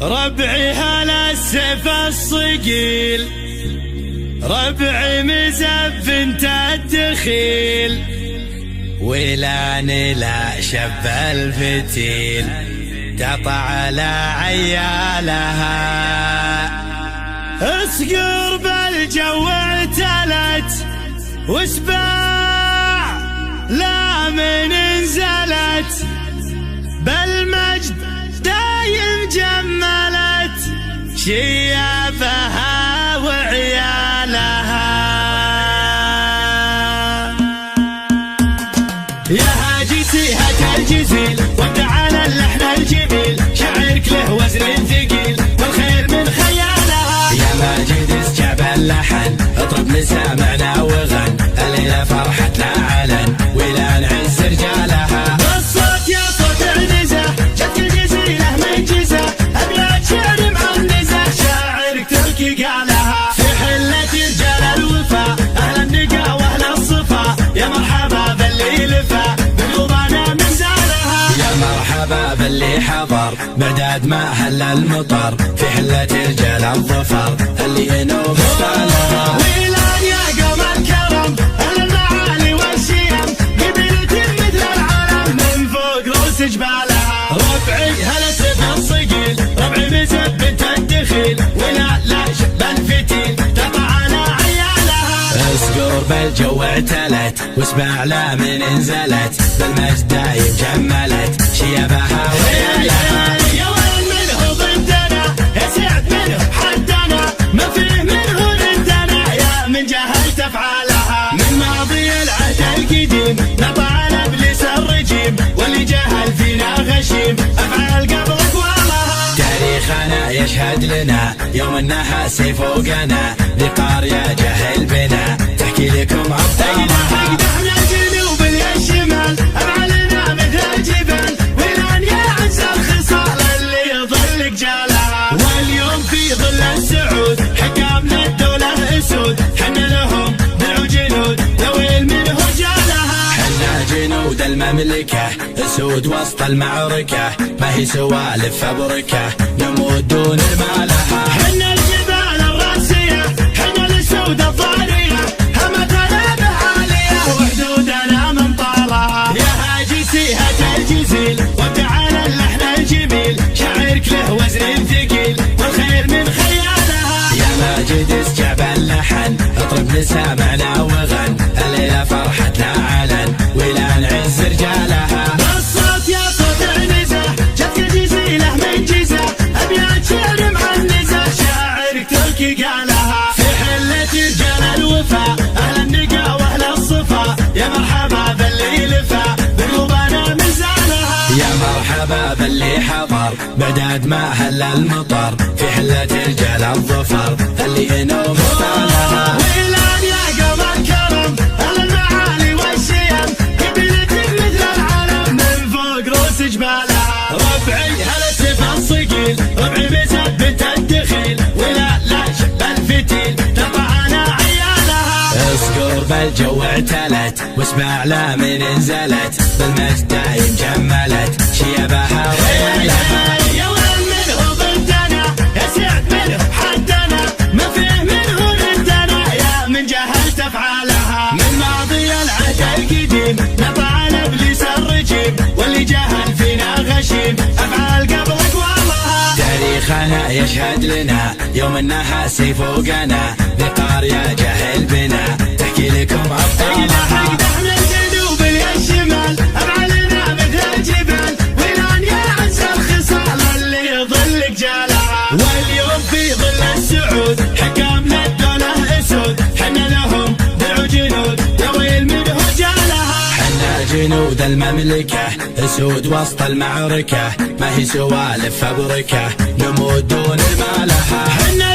ربعي هلا السيف الصقيل، ربعي مزف انت الدخيل، ولاني لا شب الفتيل قطع على عيالها. اسقر بالجو اعتلت وسباع لا من انزلت، بالمجد دايم جملت شيابها وعيالها. يا هاجسي هات الجزيل وابدع على اللحن الجميل، شعرك له وزن ثقيل والخير من خيالها. يا ماجد اسجع باللحن اطرب مسامعنا وغن، الليلة فرحة لا علن ولا نعز رجالها. الصوت يا صوت النزه جتك الجزيلة من جزه، ابيات شعر معنزه شاعرك تركي قالها. في حلة رجال الوفا اهل النقا واهل الصفا، يا مرحبا باللي لفا بقلوبنا منزالها. يا مرحبا باللي حضر بعداد ما هل المطر، في حلة رجال الظفر اللي ينوب ستالها. ويلان يا قوم الكرم اهل المعالي والشيم، قبيلة مثل العالم من فوق رؤوس جبالها. ربعي هلا سيف الصقيل، ربعي مزف بنت الدخيل، ولا شب الفتيل تقطع على عيالها. اسقر بالجو اعتلت واسمع لا من انزلت، بالمجد دايم جملت شيابها وعيالها. يا وين منه ضدنا يا سعد منه حدنا، ما فيه منه ضدنا يا من جهلت افعالها. من ماضي العهد القديم نطع ابليس الرجيم، واللي جهل فينا غشيم افعال قبل اقوالها. تاريخنا يشهد لنا يوم انها سيف فوقنا، بقارية جهل بنا تحكي لكم ابطالها. احنا الجنوب الشمال افعالنا مثل الجبال، ولان يا عز الخصال اللي يظل جالها. واليوم في ظل السعود حكامنا الدولة اسود، حنا لهم دعوا جنود لويل منه جالها. حنا جنود المملكة اسود وسط المعركة، ما هي سوالف فبركة نموت دون مالها. حنا الجبال الراسية حنا الاسود الضارية، همتنا بعالية وحدودنا من طالها. يا هاجسي هات الجزيل وابدع على اللحن الجميل، شعرك له وزن ثقيل والخير من خيالها. يا ماجد اسجع باللحن اطرب مسامعنا وغن، الليلة فرحة لا علن ولا نعز رجالها. الصوت يا صوت النزه جتك الجزيلة من جزه، ابيات شعر معنزه شاعرك تركي قالها. في حلة رجال الوفا اهل النقا واهل الصفا، يا مرحبا باللي لفا بقلوبنا منزالها. يا مرحبا باللي حضر بعداد ما هل المطر، في حلة رجال الظفر اللي ينوب ستالها. ويلان يا قوم الكرم اهل المعالي والشيم، قبيلة مثل العالم من فوق رؤوس جبالها. ربعي هلا سيف الصقيل، ربعي مزف بنت الدخيل، ولا شب الفتيل تقطع على عيالها. اسقر بالجو اعتلت واسمع لا من انزلت، بالمجد دايم جملت شيابها وعيالها. يا وين منه ضدنا يا سعد منه حدنا، ما فيه منه ضدنا يا من جهلت افعالها. من ماضي العهد القديم نطع ابليس الرجيم، واللي جهل فينا غشيم افعال قبل اقوالها. تاريخنا يشهد لنا يوم انها سيف فوقنا، بقارية جهل بنا تحكي لكم ابطالها. احنا الجنوب الشمال افعالنا مثل الجبال، ولان يا عز الخصال اللي يظل جالها. واليوم في ظل السعود حكامنا الدولة اسود، حنا لهم دعوا جنود لويل منه جالها. حنا جنود المملكة اسود وسط المعركة، ما هي سوالف فبركة نموت دون مالها. حنا